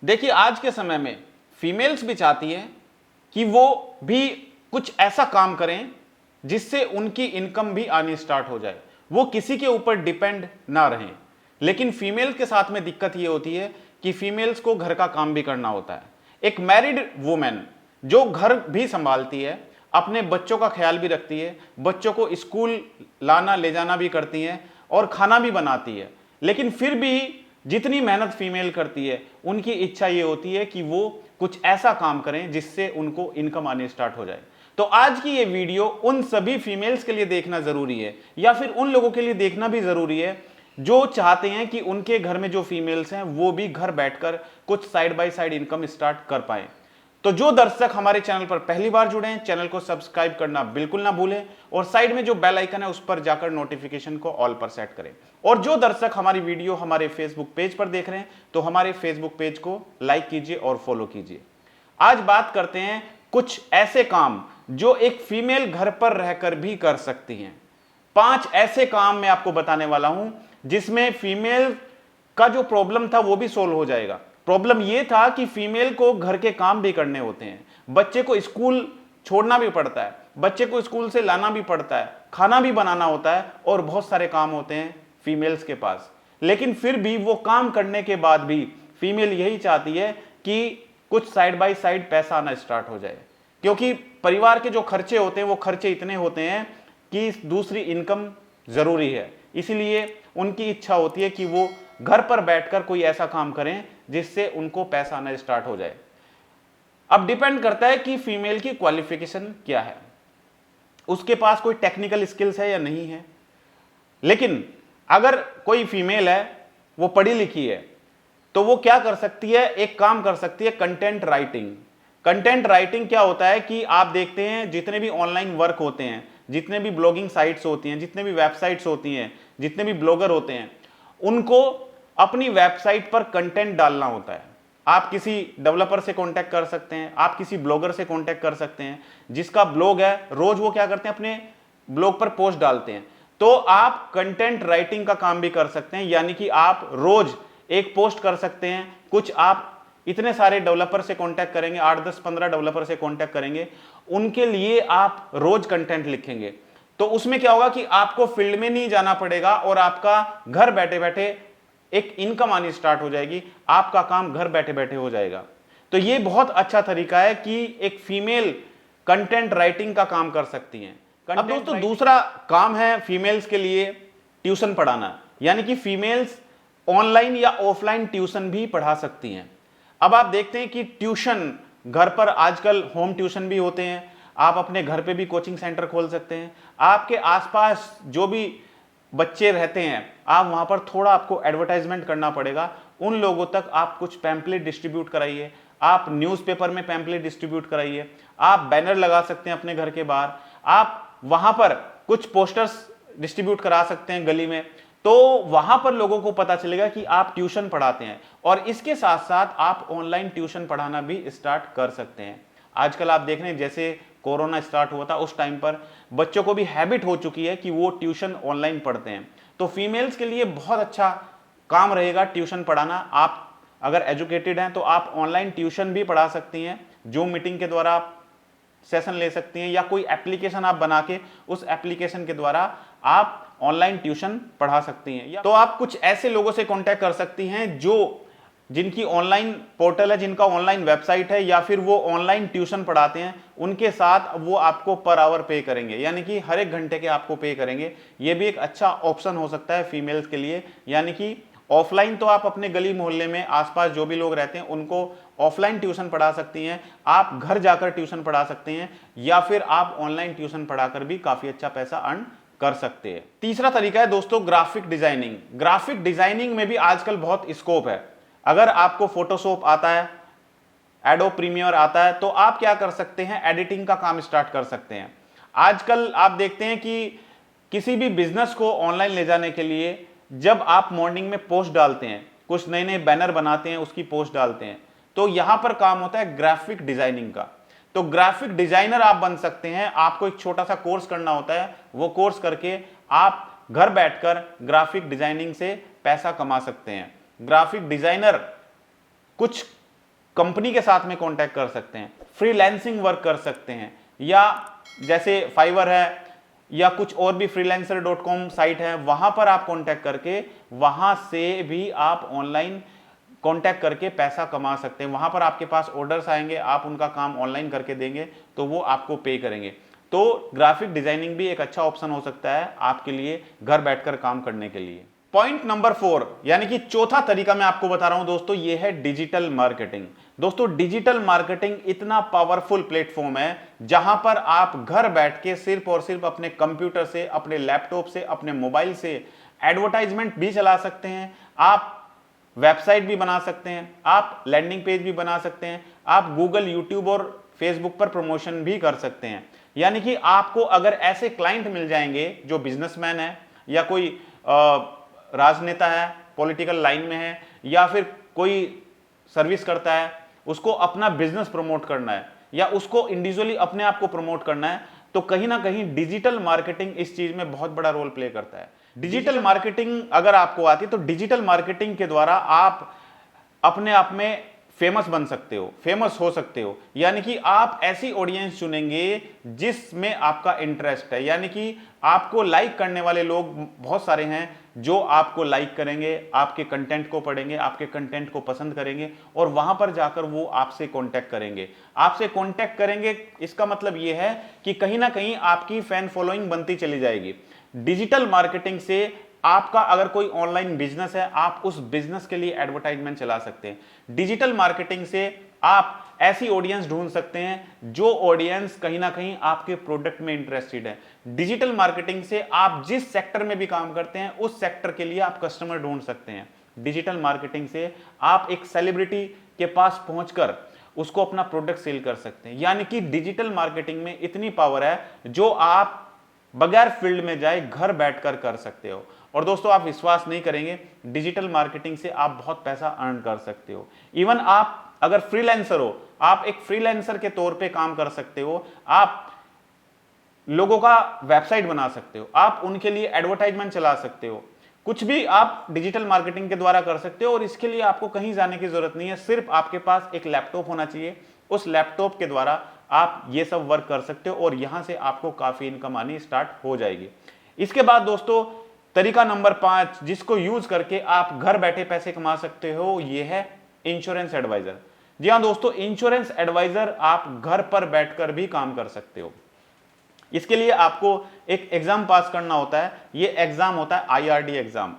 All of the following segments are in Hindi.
देखिए, आज के समय में फीमेल्स भी चाहती है कि वो भी कुछ ऐसा काम करें जिससे उनकी इनकम भी आनी स्टार्ट हो जाए, वो किसी के ऊपर डिपेंड ना रहें। लेकिन फीमेल के साथ में दिक्कत ये होती है कि फीमेल्स को घर का काम भी करना होता है। एक मैरिड वुमेन जो घर भी संभालती है, अपने बच्चों का ख्याल भी रखती है, बच्चों को स्कूल लाना ले जाना भी करती है और खाना भी बनाती है, लेकिन फिर भी जितनी मेहनत फीमेल करती है, उनकी इच्छा ये होती है कि वो कुछ ऐसा काम करें जिससे उनको इनकम आनी स्टार्ट हो जाए। तो आज की ये वीडियो उन सभी फीमेल्स के लिए देखना जरूरी है, या फिर उन लोगों के लिए देखना भी जरूरी है जो चाहते हैं कि उनके घर में जो फीमेल्स हैं वो भी घर बैठकर कुछ side by side income start कर पाए। तो जो दर्शक हमारे चैनल पर पहली बार जुड़े हैं, चैनल को सब्सक्राइब करना बिल्कुल ना भूलें और साइड में जो बेल आइकन है उस पर जाकर नोटिफिकेशन को ऑल पर सेट करें। और जो दर्शक हमारी वीडियो हमारे फेसबुक पेज पर देख रहे हैं तो हमारे फेसबुक पेज को लाइक कीजिए और फॉलो कीजिए। आज बात करते हैं कुछ ऐसे काम जो एक फीमेल घर पर रहकर भी कर सकती हैं। 5 ऐसे काम मैं आपको बताने वाला हूं जिसमें फीमेल का जो प्रॉब्लम था वो भी सोल्व हो जाएगा। प्रॉब्लम ये था कि फीमेल को घर के काम भी करने होते हैं, बच्चे को स्कूल छोड़ना भी पड़ता है, बच्चे को स्कूल से लाना भी पड़ता है, खाना भी बनाना होता है और बहुत सारे काम होते हैं फीमेल्स के पास। लेकिन फिर भी वो काम करने के बाद भी फीमेल यही चाहती है कि कुछ साइड बाय साइड पैसा आना स्टार्ट हो जाए, क्योंकि परिवार के जो खर्चे होते हैं वो खर्चे इतने होते हैं कि दूसरी इनकम जरूरी है। इसीलिए उनकी इच्छा होती है कि वो घर पर बैठकर कोई ऐसा काम करें जिससे उनको पैसा आना स्टार्ट हो जाए। अब डिपेंड करता है कि फीमेल की क्वालिफिकेशन क्या है, उसके पास कोई टेक्निकल स्किल्स है या नहीं है। लेकिन अगर कोई फीमेल है, वो पढ़ी लिखी है, तो वो क्या कर सकती है, एक काम कर सकती है, कंटेंट राइटिंग। कंटेंट राइटिंग क्या होता है कि आप देखते हैं जितने भी ऑनलाइन वर्क होते हैं, जितने भी ब्लॉगिंग साइट्स होती हैं, जितने भी वेबसाइट्स होती हैं, जितने भी ब्लॉगर होते हैं, उनको अपनी वेबसाइट पर कंटेंट डालना होता है। आप किसी डेवलपर से कांटेक्ट कर सकते हैं, आप किसी ब्लॉगर से कांटेक्ट कर सकते हैं जिसका ब्लॉग है, रोज वो क्या करते हैं, अपने ब्लॉग पर पोस्ट डालते हैं। तो आप कंटेंट राइटिंग का काम भी कर सकते हैं, यानी कि आप रोज एक पोस्ट कर सकते हैं। कुछ आप इतने सारे डेवलपर से कांटेक्ट करेंगे, 8 10 15 डेवलपर से कांटेक्ट करेंगे, उनके लिए आप रोज कंटेंट लिखेंगे। तो उसमें क्या होगा कि आपको फील्ड में नहीं जाना पड़ेगा और आपका घर बैठे बैठे एक इनकम आनी स्टार्ट हो जाएगी, आपका काम घर बैठे बैठे हो जाएगा। तो ये बहुत अच्छा तरीका है कि एक फीमेल कंटेंट राइटिंग का काम कर सकती हैं। अब दोस्तों, दूसरा काम है फीमेल्स के लिए ट्यूशन पढ़ाना, यानी कि फीमेल्स ऑनलाइन या ऑफलाइन ट्यूशन भी पढ़ा सकती हैं। अब आप देखते हैं कि ट्यूशन घर पर आजकल होम ट्यूशन भी होते हैं, आप अपने घर पे भी कोचिंग सेंटर खोल सकते हैं। आपके आसपास जो भी बच्चे रहते हैं, आप वहां पर थोड़ा आपको एडवर्टाइजमेंट करना पड़ेगा, उन लोगों तक आप कुछ पैम्पलेट डिस्ट्रीब्यूट कराइए, आप न्यूज़पेपर में पैम्पलेट डिस्ट्रीब्यूट कराइए, आप बैनर लगा सकते हैं अपने घर के बाहर, आप वहां पर कुछ पोस्टर्स डिस्ट्रीब्यूट करा सकते हैं गली में। तो वहां पर लोगों को पता चलेगा कि आप ट्यूशन पढ़ाते हैं, और इसके साथ साथ आप ऑनलाइन ट्यूशन पढ़ाना भी स्टार्ट कर सकते हैं। आजकल आप देख रहे हैं, जैसे कोरोना स्टार्ट हुआ था उस टाइम पर बच्चों को भी हैबिट हो चुकी है कि वो ट्यूशन ऑनलाइन पढ़ते हैं। तो फीमेल्स के लिए बहुत अच्छा काम रहेगा ट्यूशन पढ़ाना। आप अगर एजुकेटेड हैं तो आप ऑनलाइन ट्यूशन भी पढ़ा सकती हैं, जूम मीटिंग के द्वारा आप सेशन ले सकती हैं, या कोई एप्लीकेशन आप बना के उस एप्लीकेशन के द्वारा आप ऑनलाइन ट्यूशन पढ़ा सकती हैं। तो आप कुछ ऐसे लोगों से कांटेक्ट कर सकती हैं जो जिनकी ऑनलाइन पोर्टल है, जिनका ऑनलाइन वेबसाइट है, या फिर वो ऑनलाइन ट्यूशन पढ़ाते हैं, उनके साथ वो आपको पर आवर पे करेंगे, यानी कि हर एक घंटे के आपको पे करेंगे। ये भी एक अच्छा ऑप्शन हो सकता है फीमेल्स के लिए। यानी कि ऑफलाइन तो आप अपने गली मोहल्ले में आसपास जो भी लोग रहते हैं उनको ऑफलाइन ट्यूशन पढ़ा सकती हैं, आप घर जाकर ट्यूशन पढ़ा सकते हैं, या फिर आप ऑनलाइन ट्यूशन पढ़ाकर भी काफी अच्छा पैसा अर्न कर सकते हैं। तीसरा तरीका है दोस्तों ग्राफिक डिजाइनिंग। ग्राफिक डिजाइनिंग में भी आजकल बहुत स्कोप है। अगर आपको फोटोशॉप आता है, एडोब प्रीमियर आता है, तो आप क्या कर सकते हैं, एडिटिंग का काम स्टार्ट कर सकते हैं। आजकल आप देखते हैं कि किसी भी बिजनेस को ऑनलाइन ले जाने के लिए जब आप मॉर्निंग में पोस्ट डालते हैं, कुछ नए नए बैनर बनाते हैं, उसकी पोस्ट डालते हैं, तो यहां पर काम होता है ग्राफिक डिजाइनिंग का। तो ग्राफिक डिजाइनर आप बन सकते हैं। आपको एक छोटा सा कोर्स करना होता है, वो कोर्स करके आप घर बैठकर ग्राफिक डिजाइनिंग से पैसा कमा सकते हैं। ग्राफिक डिजाइनर कुछ कंपनी के साथ में कांटेक्ट कर सकते हैं, फ्रीलांसिंग वर्क कर सकते हैं, या जैसे फाइवर है या कुछ और भी freelancer.com साइट है, वहां पर आप कांटेक्ट करके वहां से भी आप ऑनलाइन कांटेक्ट करके पैसा कमा सकते हैं। वहां पर आपके पास ऑर्डर्स आएंगे, आप उनका काम ऑनलाइन करके देंगे तो वो आपको पे करेंगे। तो ग्राफिक डिजाइनिंग भी एक अच्छा ऑप्शन हो सकता है आपके लिए घर बैठकर काम करने के लिए। पॉइंट नंबर 4 यानी कि चौथा तरीका मैं आपको बता रहा हूं दोस्तों, ये है डिजिटल मार्केटिंग। दोस्तों डिजिटल मार्केटिंग इतना पावरफुल प्लेटफॉर्म है जहां पर आप घर बैठ के सिर्फ और सिर्फ अपने कंप्यूटर से, अपने लैपटॉप से, अपने मोबाइल से एडवर्टाइजमेंट भी चला सकते हैं, आप वेबसाइट भी बना सकते हैं, आप लैंडिंग पेज भी बना सकते हैं, आप गूगल, यूट्यूब और फेसबुक पर प्रमोशन भी कर सकते हैं। यानी कि आपको अगर ऐसे क्लाइंट मिल जाएंगे जो बिजनेसमैन है या कोई राजनेता है, पॉलिटिकल लाइन में है, या फिर कोई सर्विस करता है, उसको अपना बिजनेस प्रमोट करना है या उसको इंडिविजुअली अपने आप को प्रमोट करना है, तो कहीं ना कहीं डिजिटल मार्केटिंग इस चीज में बहुत बड़ा रोल प्ले करता है। डिजिटल मार्केटिंग अगर आपको आती है तो डिजिटल मार्केटिंग के द्वारा आप अपने आप में फेमस बन सकते हो, फेमस हो सकते हो। यानी कि आप ऐसी ऑडियंस चुनेंगे जिसमें आपका इंटरेस्ट है, यानी कि आपको लाइक करने वाले लोग बहुत सारे हैं जो आपको लाइक करेंगे, आपके कंटेंट को पढ़ेंगे, आपके कंटेंट को पसंद करेंगे और वहां पर जाकर वो आपसे कांटेक्ट करेंगे। आपसे कांटेक्ट करेंगे इसका मतलब ये है कि कहीं ना कहीं आपकी फैन फॉलोइंग बनती चली जाएगी। डिजिटल मार्केटिंग से आपका अगर कोई ऑनलाइन बिजनेस है, आप उस बिजनेस के लिए एडवर्टाइजमेंट चला सकते हैं। डिजिटल मार्केटिंग से आप ऐसी ऑडियंस ढूंढ सकते हैं जो ऑडियंस कहीं ना कहीं आपके प्रोडक्ट में इंटरेस्टेड है। डिजिटल मार्केटिंग से आप जिस सेक्टर में भी काम करते हैं उस सेक्टर के लिए आप कस्टमर ढूंढ सकते हैं। डिजिटल मार्केटिंग से आप एक सेलिब्रिटी के पास पहुंचकर उसको अपना प्रोडक्ट सेल कर सकते हैं। यानी कि डिजिटल मार्केटिंग में इतनी पावर है जो आप बगैर फील्ड में जाए घर बैठकर कर सकते हो। और दोस्तों आप विश्वास नहीं करेंगे, डिजिटल मार्केटिंग से आप बहुत पैसा अर्न कर सकते हो। इवन आप अगर फ्रीलांसर हो, आप एक फ्रीलांसर के तौर पे काम कर सकते हो, आप लोगों का वेबसाइट बना सकते हो, आप उनके लिए एडवर्टाइजमेंट चला सकते हो, कुछ भी आप डिजिटल मार्केटिंग के द्वारा कर सकते हो। और इसके लिए आपको कहीं जाने की जरूरत नहीं है, सिर्फ आपके पास एक लैपटॉप होना चाहिए। उस लैपटॉप के द्वारा आप ये सब वर्क कर सकते हो और यहां से आपको काफी इनकम आनी स्टार्ट हो जाएगी। इसके बाद दोस्तों तरीका नंबर 5 जिसको यूज करके आप घर बैठे पैसे कमा सकते हो, ये है इंश्योरेंस एडवाइजर। जी हां दोस्तों, इंश्योरेंस एडवाइजर आप घर पर बैठकर भी काम कर सकते हो। इसके लिए आपको एक एग्जाम पास करना होता है, ये एग्जाम होता है IRD एग्जाम।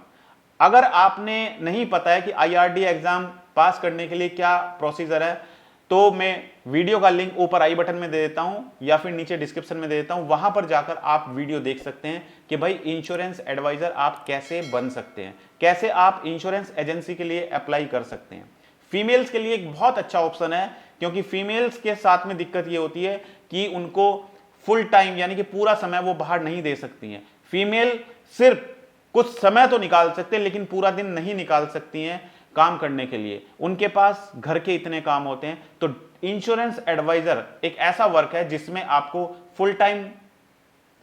अगर आपने नहीं पता है कि IRD एग्जाम पास करने के लिए क्या प्रोसीजर है, तो मैं वीडियो का लिंक ऊपर आई बटन में दे देता हूं या फिर नीचे डिस्क्रिप्शन में दे देता हूं, वहां पर जाकर आप वीडियो देख सकते हैं कि भाई इंश्योरेंस एडवाइजर आप कैसे बन सकते हैं, कैसे आप इंश्योरेंस एजेंसी के लिए अप्लाई कर सकते हैं। फीमेल्स के लिए एक बहुत अच्छा ऑप्शन है, क्योंकि फीमेल्स के साथ में दिक्कत ये होती है कि उनको फुल टाइम यानी कि पूरा समय वो बाहर नहीं दे सकती हैं। फीमेल सिर्फ कुछ समय तो निकाल सकते हैं लेकिन पूरा दिन नहीं निकाल सकती हैं काम करने के लिए, उनके पास घर के इतने काम होते हैं। तो इंश्योरेंस एडवाइजर एक ऐसा वर्क है जिसमें आपको फुल टाइम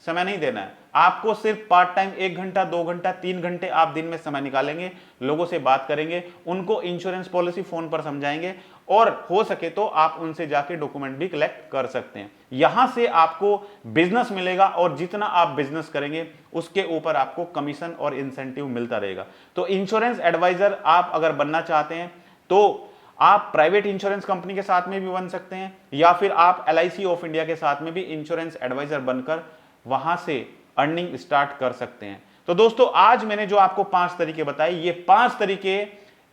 समय नहीं देना है, आपको सिर्फ पार्ट टाइम 1 घंटा 2 घंटा 3 घंटे आप दिन में समय निकालेंगे, लोगों से बात करेंगे, उनको इंश्योरेंस पॉलिसी फोन पर समझाएंगे और हो सके तो आप उनसे जाके डॉक्यूमेंट भी कलेक्ट कर सकते हैं। यहां से आपको बिजनेस मिलेगा और जितना आप बिजनेस करेंगे उसके ऊपर आपको कमीशन और इंसेंटिव मिलता रहेगा। तो इंश्योरेंस एडवाइजर आप अगर बनना चाहते हैं तो आप प्राइवेट इंश्योरेंस कंपनी के साथ में भी बन सकते हैं या फिर आप LIC ऑफ इंडिया के साथ में भी इंश्योरेंस एडवाइजर बनकर वहां से अर्निंग स्टार्ट कर सकते हैं। तो दोस्तों आज मैंने जो आपको 5 तरीके बताए, ये 5 तरीके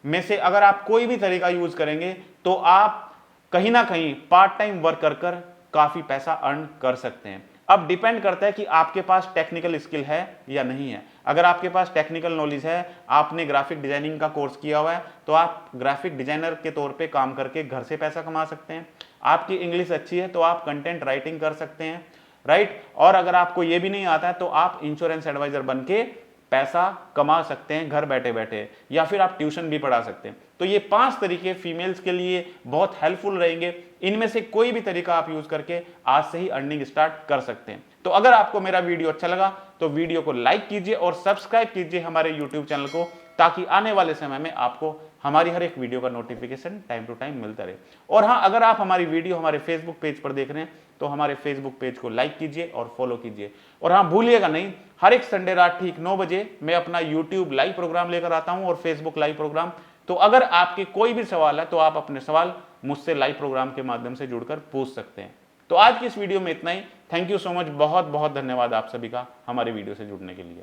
में से अगर आप कोई भी तरीका यूज करेंगे तो आप कहीं ना कहीं पार्ट टाइम वर्क कर काफी पैसा अर्न कर सकते हैं। अब डिपेंड करता है कि आपके पास टेक्निकल स्किल है या नहीं है। अगर आपके पास टेक्निकल नॉलेज है, आपने ग्राफिक डिजाइनिंग का कोर्स किया हुआ है, तो आप ग्राफिक डिजाइनर के तौर पे काम करके घर से पैसा कमा सकते हैं। आपकी इंग्लिश अच्छी है तो आप कंटेंट राइटिंग कर सकते हैं, राइट। और अगर आपको ये भी नहीं आता है तो आप इंश्योरेंस एडवाइजर बन के पैसा कमा सकते हैं घर बैठे बैठे, या फिर आप ट्यूशन भी पढ़ा सकते हैं। तो ये 5 तरीके फीमेल्स के लिए बहुत हेल्पफुल रहेंगे। इनमें से कोई भी तरीका आप यूज करके आज से ही अर्निंग स्टार्ट कर सकते हैं। तो अगर आपको मेरा वीडियो अच्छा लगा तो वीडियो को लाइक कीजिए और सब्सक्राइब कीजिए हमारे YouTube चैनल को, ताकि आने वाले समय में आपको हमारी हर एक वीडियो का नोटिफिकेशन टाइम टू टाइम मिलता रहे। और हाँ, अगर आप हमारी वीडियो हमारे फेसबुक पेज पर देख रहे हैं तो हमारे फेसबुक पेज को लाइक कीजिए और फॉलो कीजिए। और हाँ, भूलिएगा नहीं, हर एक संडे रात ठीक 9 बजे मैं अपना यूट्यूब लाइव प्रोग्राम लेकर आता हूं और फेसबुक लाइव प्रोग्राम। तो अगर आपके कोई भी सवाल है तो आप अपने सवाल मुझसे लाइव प्रोग्राम के माध्यम से जुड़कर पूछ सकते हैं। तो आज की इस वीडियो में इतना ही। थैंक यू सो मच, बहुत बहुत धन्यवाद आप सभी का हमारे वीडियो से जुड़ने के लिए।